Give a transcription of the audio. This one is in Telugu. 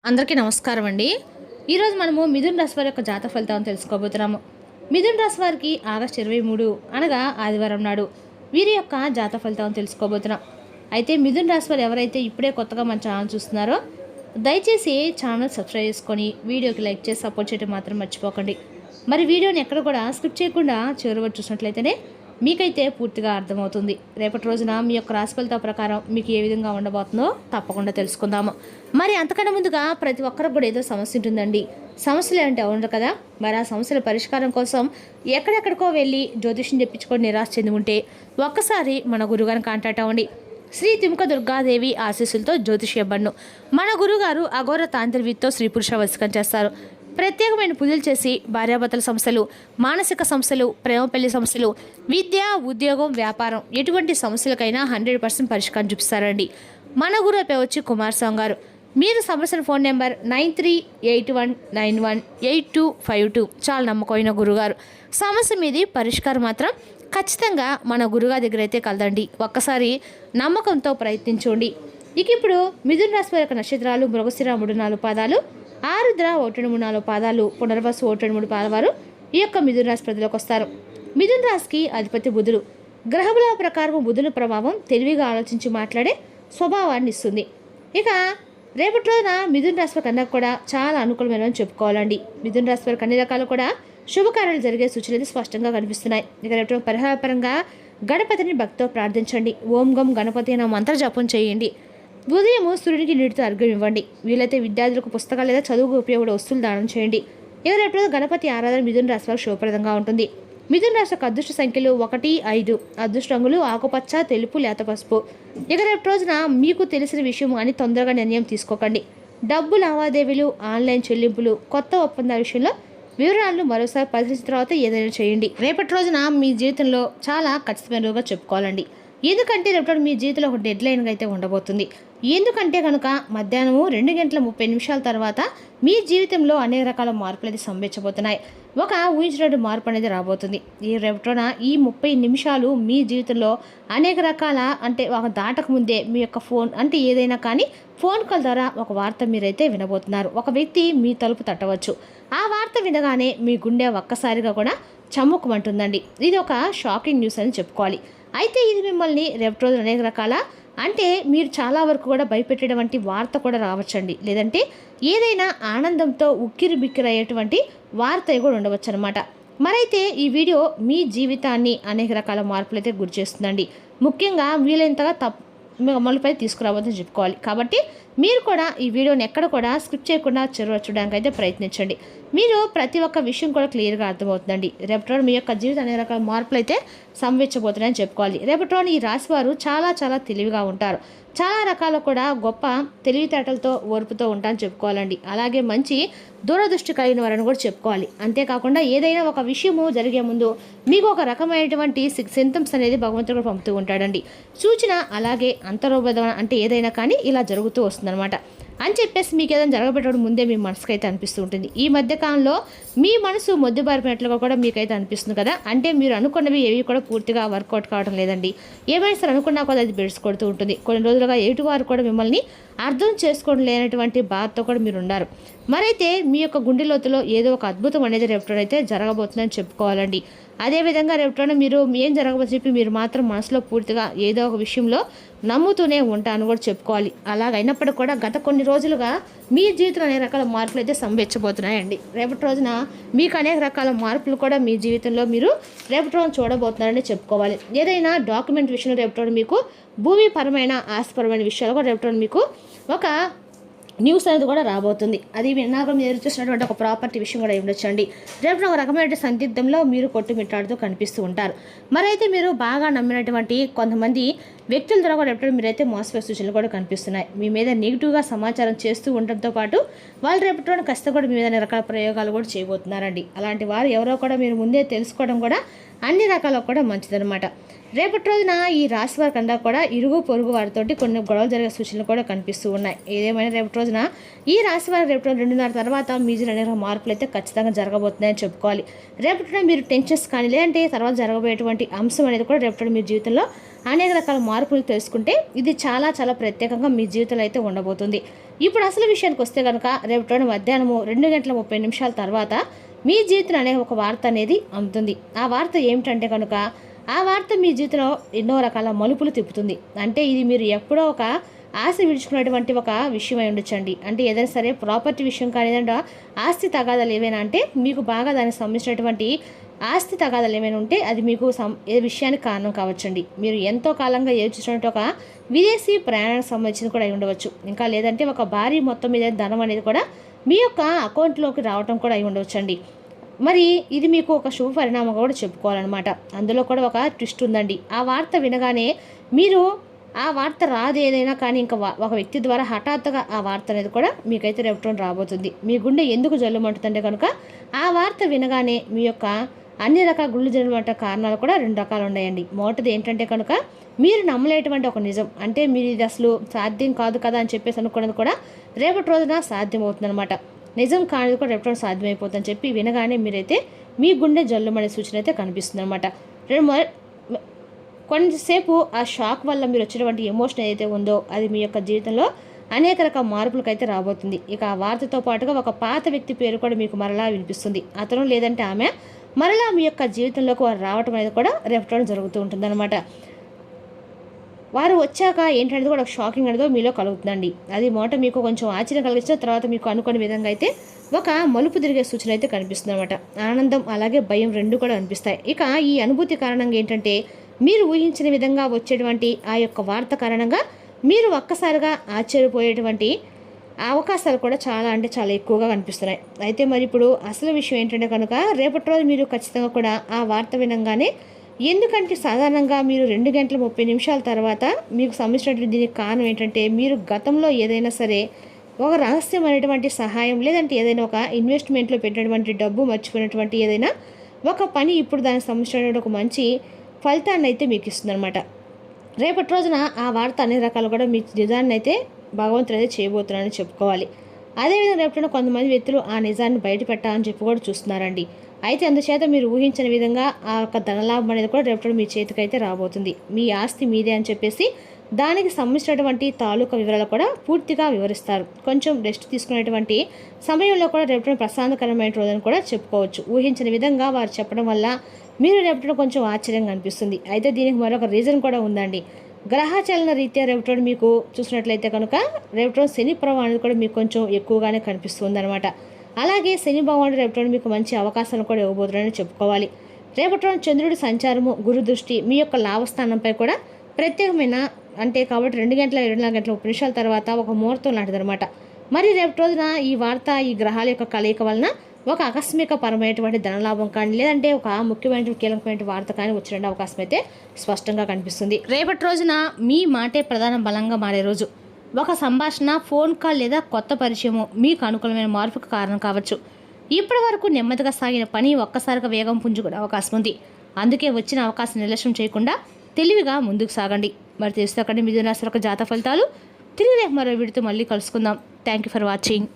అందరికీ నమస్కారం అండి. ఈరోజు మనము మిథున రాశి వారి యొక్క జాతక ఫలితాలను తెలుసుకోబోతున్నాము. మిథున రాశి వారికి ఆగస్టు 23 అనగా ఆదివారం నాడు వీరి యొక్క జాతక ఫలితాలను తెలుసుకోబోతున్నాం. అయితే మిథున రాశి వారు ఎవరైతే ఇప్పుడే కొత్తగా మన ఛానల్ చూస్తున్నారో దయచేసి ఛానల్ సబ్స్క్రైబ్ చేసుకొని వీడియోకి లైక్ చేసి సపోర్ట్ చేయడం మాత్రం మర్చిపోకండి. మరి వీడియోని ఎక్కడ కూడా స్కిప్ చేయకుండా చివరి వరకు చూసినట్లయితేనే మీకైతే పూర్తిగా అర్థమవుతుంది. రేపటి రోజున మీ యొక్క రాశి ఫలితాల ప్రకారం మీకు ఏ విధంగా ఉండబోతుందో తప్పకుండా తెలుసుకుందాము. మరి అంతకన్నా ముందుగా ప్రతి ఒక్కరికి కూడా ఏదో సమస్య ఉంటుందండి. సమస్యలు అంటే ఉండరు కదా. మరి ఆ సమస్యల పరిష్కారం కోసం ఎక్కడెక్కడికో వెళ్ళి జ్యోతిష్యం చెప్పించుకొని నిరాశ చెంది ఉంటే ఒక్కసారి మన గురుగారిని కాంటాక్ట్ అవ్వండి. శ్రీ తిముక దుర్గాదేవి ఆశీస్సులతో జ్యోతిష్యబ్బన్ను మన గురుగారు అఘోర తాంత్రివిత్తో స్త్రీ పురుష వశకం చేస్తారు. ప్రత్యేకమైన పూజలు చేసి భార్యాభర్తల సమస్యలు, మానసిక సమస్యలు, ప్రేమ పెళ్లి సమస్యలు, విద్య, ఉద్యోగం, వ్యాపారం ఎటువంటి సమస్యలకైనా 100% పరిష్కారం చూపిస్తారండి. మన గురువు పేరు వచ్చి కుమారస్వామి గారు. మీరు సమస్యల ఫోన్ నెంబర్ 9381918252. చాలా నమ్మకమైన గురుగారు. సమస్య మీది పరిష్కారం మాత్రం ఖచ్చితంగా మన గురుగారి దగ్గర అయితే కలదండి. ఒక్కసారి నమ్మకంతో ప్రయత్నించండి. ఇప్పుడు మిథున రాశి యొక్క నక్షత్రాలు మృగశిర 3-4 పాదాలు, ఆరుద్ర 1-3-4 పాదాలు, పునర్వసు 1-3 పాదవారు ఈ యొక్క మిథున రాశి ప్రజలకు వస్తారు. మిథున రాశికి అధిపతి బుధుడు. గ్రహముల ప్రకారం బుధుని ప్రభావం తెలివిగా ఆలోచించి మాట్లాడే స్వభావాన్ని ఇస్తుంది. ఇక రేపటి రోజున మిథున రాశి కన్నా కూడా చాలా అనుకూలమైనని చెప్పుకోవాలండి. మిథున రాశి వారికి అన్ని రకాలు కూడా శుభకార్యాలు జరిగే సూచనలు స్పష్టంగా కనిపిస్తున్నాయి. ఇక రేపటి పరిహారపరంగా గణపతిని భక్తితో ప్రార్థించండి. ఓం గం గణపతి అనే మంత్ర జపం చేయండి. ఉదయం సూర్యునికి నీటితో అర్ఘ్యం ఇవ్వండి. వీలైతే విద్యార్థులకు పుస్తకాలు లేదా చదువుకు ఉపయోగపడే వస్తువులు దానం చేయండి. ఇక రేపు గణపతి ఆరాధన మిథున రాశి వారికి శుభప్రదంగా ఉంటుంది. మిథున రాశి యొక్క అదృష్ట సంఖ్యలు 1, 5. అదృష్ట రంగులు ఆకుపచ్చ, తెలుపు, లేత పసుపు. ఇక రేపు రోజున మీకు తెలిసిన విషయం అని తొందరగా నిర్ణయం తీసుకోకండి. డబ్బు లావాదేవీలు, ఆన్లైన్ చెల్లింపులు, కొత్త ఒప్పందాల విషయంలో వివరాలను మరోసారి పరిశీలించిన తర్వాత ఏదైనా చేయండి. రేపటి రోజున మీ జీవితంలో చాలా ఖచ్చితమైన రోజుగా చెప్పుకోవాలండి. ఎందుకంటే రేపు మీ జీవితంలో ఒక డెడ్ లైన్గా అయితే ఉండబోతుంది. ఎందుకంటే కనుక మధ్యాహ్నం 2:30 తర్వాత మీ జీవితంలో అనేక రకాల మార్పులు అయితే సంభవించబోతున్నాయి. ఒక ఊహించినటువంటి మార్పు అనేది రాబోతుంది. ఈ రేపటిన ఈ 30 నిమిషాలు మీ జీవితంలో అనేక రకాల అంటే ఒక దాటక ముందే మీ యొక్క ఫోన్ అంటే ఏదైనా కానీ ఫోన్ కాల్ ద్వారా ఒక వార్త మీరైతే వినబోతున్నారు. ఒక వ్యక్తి మీ తలుపు తట్టవచ్చు. ఆ వార్త వినగానే మీ గుండె ఒక్కసారిగా కూడా చమ్ముకుమంటుందండి. ఇది ఒక షాకింగ్ న్యూస్ అని చెప్పుకోవాలి. అయితే ఇది మిమ్మల్ని రేపటి రోజు అనేక రకాల అంటే మీరు చాలా వరకు కూడా భయపెట్టేటువంటి వార్త కూడా రావచ్చండి. లేదంటే ఏదైనా ఆనందంతో ఉక్కిరి బిక్కిరి అయ్యేటువంటి వార్త కూడా ఉండవచ్చు అనమాట. మరైతే ఈ వీడియో మీ జీవితాన్ని అనేక రకాల మార్పులు అయితే గురి చేస్తుందండి. ముఖ్యంగా వీలైనంతగా అమలుపై తీసుకురావద్దని చెప్పుకోవాలి. కాబట్టి మీరు కూడా ఈ వీడియోని ఎక్కడ కూడా స్కిప్ చేయకుండా చూడడానికి అయితే ప్రయత్నించండి. మీరు ప్రతి ఒక్క విషయం కూడా క్లియర్గా అర్థమవుతుందండి. రేపటి మీ యొక్క జీవితం అనేక రకాల మార్పులు అయితే సంభవించబోతున్నాయని చెప్పుకోవాలి. రేపటి ఈ రాశి వారు చాలా చాలా తెలివిగా ఉంటారు. చాలా రకాల కూడా గొప్ప తెలివితేటలతో ఓర్పుతో ఉంటారని చెప్పుకోవాలండి. అలాగే మంచి దూరదృష్టి కలిగిన వారని కూడా చెప్పుకోవాలి. అంతేకాకుండా ఏదైనా ఒక విషయము జరిగే ముందు మీకు ఒక రకమైనటువంటి సింటమ్స్ అనేది భగవంతుడు పంపుతూ ఉంటాడండి. సూచన అలాగే అంతరోబోధన అంటే ఏదైనా కానీ ఇలా జరుగుతూ వస్తుందన్నమాట. అని చెప్పేసి మీకు ఏదైనా జరగబెట్టడం ముందే మీ మనసుకు అయితే అనిపిస్తూ ఉంటుంది. ఈ మధ్యకాలంలో మీ మనసు మొద్దుబారిపోయినట్లుగా కూడా మీకైతే అనిపిస్తుంది కదా. అంటే మీరు అనుకున్నవి ఏవి కూడా పూర్తిగా వర్కౌట్ కావడం లేదండి. ఏమైనా సరే అనుకున్నా కూడా అది బెడ్స్ కొడుతూ ఉంటుంది. కొన్ని రోజులుగా ఎటు వారు కూడా మిమ్మల్ని అర్థం చేసుకోవడం లేనటువంటి బాధతో కూడా మీరు ఉన్నారు. మరైతే మీ యొక్క గుండె లోతులో ఏదో ఒక అద్భుతం అనేది రేపటైతే జరగబోతుందని చెప్పుకోవాలండి. అదేవిధంగా రేపటి మీరు ఏం జరగబోతుందని చెప్పి మీరు మాత్రం మనసులో పూర్తిగా ఏదో ఒక విషయంలో నమ్ముతూనే ఉంటాను కూడా చెప్పుకోవాలి. అలాగైనప్పటికీ కూడా గత కొన్ని రోజులుగా మీ జీవితంలో అనేక రకాల మార్పులు అయితే సంభవించబోతున్నాయండి. రేపటి రోజున మీకు అనేక రకాల మార్పులు కూడా మీ జీవితంలో మీరు రేపటి రోజున చూడబోతున్నారని చెప్పుకోవాలి. ఏదైనా డాక్యుమెంట్ విషయంలో రేపటి మీకు భూమిపరమైన ఆస్తిపరమైన విషయాలు కూడా రేపటి మీకు ఒక న్యూస్ అనేది కూడా రాబోతుంది. అది విన్నాక మీరు చూసినటువంటి ఒక ప్రాపర్టీ విషయం కూడా ఉండొచ్చండి. రేపు ఒక రకమైన సందిగ్ధంలో మీరు కొట్టుమిట్టాడుతూ కనిపిస్తూ ఉంటారు. మరైతే మీరు బాగా నమ్మినటువంటి కొంతమంది వ్యక్తుల ద్వారా కూడా రేపు మీరైతే మోసపోయే సూచనలు కూడా కనిపిస్తున్నాయి. మీ మీద నెగిటివ్గా సమాచారం చేస్తూ ఉండడంతో పాటు వాళ్ళు రేపటి ఖచ్చితంగా కూడా మీ మీద రకాల ప్రయోగాలు కూడా చేయబోతున్నారండి. అలాంటి వారు ఎవరో కూడా మీరు ముందే తెలుసుకోవడం కూడా అన్ని రకాలకు కూడా మంచిదన్నమాట. రేపటి రోజున ఈ రాశి వారి కన్నా కూడా ఇరుగు పొరుగు వారితోటి కొన్ని గొడవలు జరిగే సూచనలు కూడా కనిపిస్తూ ఉన్నాయి. ఏదేమైనా రేపటి రోజున ఈ రాశి వారి రేపటి రోజు 2:30 తర్వాత మీ జీవితంలో అనేక మార్పులు అయితే ఖచ్చితంగా జరగబోతున్నాయని చెప్పుకోవాలి. రేపటి మీరు టెన్షన్స్ కానీ లేదంటే తర్వాత జరగబోయేటువంటి అంశం అనేది కూడా రేపటి మీ జీవితంలో అనేక రకాల మార్పులు తెలుసుకుంటే ఇది చాలా చాలా ప్రత్యేకంగా మీ జీవితంలో అయితే ఉండబోతుంది. ఇప్పుడు అసలు విషయానికి వస్తే కనుక రేపటి రోజు మధ్యాహ్నము 2:30 తర్వాత మీ జీవితంలో అనే ఒక వార్త అనేది అందుతుంది. ఆ వార్త ఏమిటంటే కనుక ఆ వార్త మీ జీవితంలో ఎన్నో రకాల మలుపులు తిప్పుతుంది. అంటే ఇది మీరు ఎప్పుడో ఒక ఆశ విడుచుకున్నటువంటి ఒక విషయం అయి ఉండొచ్చండి. అంటే ఏదైనా సరే ప్రాపర్టీ విషయం కానీ ఏదైనా ఆస్తి తగాదాలు ఏవైనా అంటే మీకు బాగా దానికి సంబంధించినటువంటి ఆస్తి తగాదాలు ఏమైనా ఉంటే అది మీకు ఏ విషయానికి కారణం కావచ్చండి. మీరు ఎంతో కాలంగా చూసినట్టు ఒక విదేశీ ప్రయాణానికి సంబంధించింది కూడా అయి ఉండవచ్చు. ఇంకా లేదంటే ఒక భారీ మొత్తం మీద ధనం అనేది కూడా మీ యొక్క అకౌంట్లోకి రావడం కూడా అయి ఉండవచ్చండి. మరి ఇది మీకు ఒక శుభ పరిణామం కూడా చెప్పుకోవాలన్నమాట. అందులో కూడా ఒక ట్విస్ట్ ఉందండి. ఆ వార్త వినగానే మీరు ఆ వార్త రాదు ఏదైనా కానీ ఇంకా ఒక వ్యక్తి ద్వారా హఠాత్తుగా ఆ వార్త అనేది కూడా మీకైతే రేపటి రాబోతుంది. మీ గుండె ఎందుకు జల్లుమంటుందంటే కనుక ఆ వార్త వినగానే మీ యొక్క అన్ని రకాల గుళ్ళు జల్లుమంట కారణాలు కూడా 2 రకాలు ఉన్నాయండి. మొదటిది ఏంటంటే కనుక మీరు నమ్మలేటువంటి ఒక నిజం, అంటే మీరు ఇది అసలు సాధ్యం కాదు కదా అని చెప్పేసి అనుకున్నది కూడా రేపటి రోజున సాధ్యం అవుతుందన్నమాట. నిజం కానిది కూడా రేపటి రోజు సాధ్యమైపోతుందని చెప్పి వినగానే మీరైతే మీ గుండె జల్లుమనే సూచన అయితే కనిపిస్తుంది అనమాట. కొంతసేపు ఆ షాక్ వల్ల మీరు వచ్చినటువంటి ఎమోషన్ ఏదైతే ఉందో అది మీ యొక్క జీవితంలో అనేక రకాల మార్పులకైతే రాబోతుంది. ఇక ఆ వార్తతో పాటుగా ఒక పాత వ్యక్తి పేరు కూడా మీకు మరలా వినిపిస్తుంది. అతను లేదంటే ఆమె మరలా మీ యొక్క జీవితంలోకి వారు రావటం అనేది కూడా రేపటి జరుగుతూ ఉంటుందన్నమాట. వారు వచ్చాక ఏంటనేది కూడా ఒక షాకింగ్ అనేది మీలో కలుగుతుందండి. అది మొదట మీకు కొంచెం ఆశ్చర్యం కలిగించిన తర్వాత మీకు అనుకునే విధంగా అయితే ఒక మలుపు తిరిగే సూచన అయితే కనిపిస్తుంది అనమాట. ఆనందం అలాగే భయం 2 కూడా అనిపిస్తాయి. ఇక ఈ అనుభూతి కారణంగా ఏంటంటే మీరు ఊహించిన విధంగా వచ్చేటువంటి ఆ యొక్క వార్త కారణంగా మీరు ఒక్కసారిగా ఆశ్చర్యపోయేటువంటి అవకాశాలు కూడా చాలా అంటే చాలా ఎక్కువగా కనిపిస్తున్నాయి. అయితే మరి ఇప్పుడు అసలు విషయం ఏంటంటే కనుక రేపటి రోజు మీరు ఖచ్చితంగా కూడా ఆ వార్త వినంగానే, ఎందుకంటే సాధారణంగా మీరు 2:30 తర్వాత మీకు సంబంధించినటువంటి దీనికి కారణం ఏంటంటే మీరు గతంలో ఏదైనా సరే ఒక రహస్యమైనటువంటి సహాయం లేదంటే ఏదైనా ఒక ఇన్వెస్ట్మెంట్లో పెట్టినటువంటి డబ్బు మర్చిపోయినటువంటి ఏదైనా ఒక పని ఇప్పుడు దానికి సంబంధించినటువంటి ఒక మంచి ఫలితాన్ని అయితే మీకు ఇస్తుందన్నమాట. రేపటి రోజున ఆ వార్త అన్ని రకాలు కూడా మీ నిజాన్ని అయితే భగవంతుడు అయితే చేయబోతున్నారని చెప్పుకోవాలి. అదేవిధంగా రేపటి కొంతమంది వ్యక్తులు ఆ నిజాన్ని బయట పెట్టాలని చెప్పి కూడా చూస్తున్నారండి. అయితే అందుచేత మీరు ఊహించిన విధంగా ఆ యొక్క ధనలాభం అనేది కూడా రేపటి మీ చేతికైతే రాబోతుంది. మీ ఆస్తి మీదే అని చెప్పేసి దానికి సంబంధించినటువంటి తాలూకా వివరాలు కూడా పూర్తిగా వివరిస్తారు. కొంచెం రెస్ట్ తీసుకునేటువంటి సమయంలో కూడా రేపటి ప్రశాంతకరమైన రోజుని కూడా చెప్పుకోవచ్చు. ఊహించిన విధంగా వారు చెప్పడం వల్ల మీరు రేపటి కొంచెం ఆశ్చర్యంగా అనిపిస్తుంది. అయితే దీనికి మరొక రీజన్ కూడా ఉందండి. గ్రహచలన రీత్యా రేపటి మీకు చూసినట్లయితే కనుక రేపటి శని ప్రభావం అనేది కూడా మీకు కొంచెం ఎక్కువగానే కనిపిస్తుంది అనమాట. అలాగే శని భగవానుడు రేపటి మీకు మంచి అవకాశాలు కూడా ఇవ్వబోతున్నారని చెప్పుకోవాలి. రేపటి రోజు చంద్రుడి సంచారము గురు దృష్టి మీ యొక్క లాభస్థానంపై కూడా ప్రత్యేకమైన అంటే కాబట్టి 2:24 తర్వాత ఒక ముహూర్తం లాంటిదనమాట. మరి రేపటి రోజున ఈ వార్త ఈ గ్రహాల యొక్క కలయిక వలన ఒక ఆకస్మిక పరమైనటువంటి ధనలాభం కానీ లేదంటే ఒక ముఖ్యమైన కీలకమైన వార్త కానీ వచ్చే అవకాశం అయితే స్పష్టంగా కనిపిస్తుంది. రేపటి రోజున మీ మాటే ప్రధాన బలంగా మారే రోజు. ఒక సంభాషణ, ఫోన్ కాల్ లేదా కొత్త పరిచయము మీకు అనుకూలమైన మార్పుకు కారణం కావచ్చు. ఇప్పటి వరకు నెమ్మదిగా సాగిన పని ఒక్కసారిగా వేగం పుంజుకునే అవకాశం ఉంది. అందుకే వచ్చిన అవకాశం నిర్లక్ష్యం చేయకుండా తెలివిగా ముందుకు సాగండి. మరి తెలుసు అక్కడ మిథున రాశి యొక్క జాతక ఫలితాలు తిరిగి రేపు మరో వీడితో మళ్ళీ కలుసుకుందాం. Thank you for watching.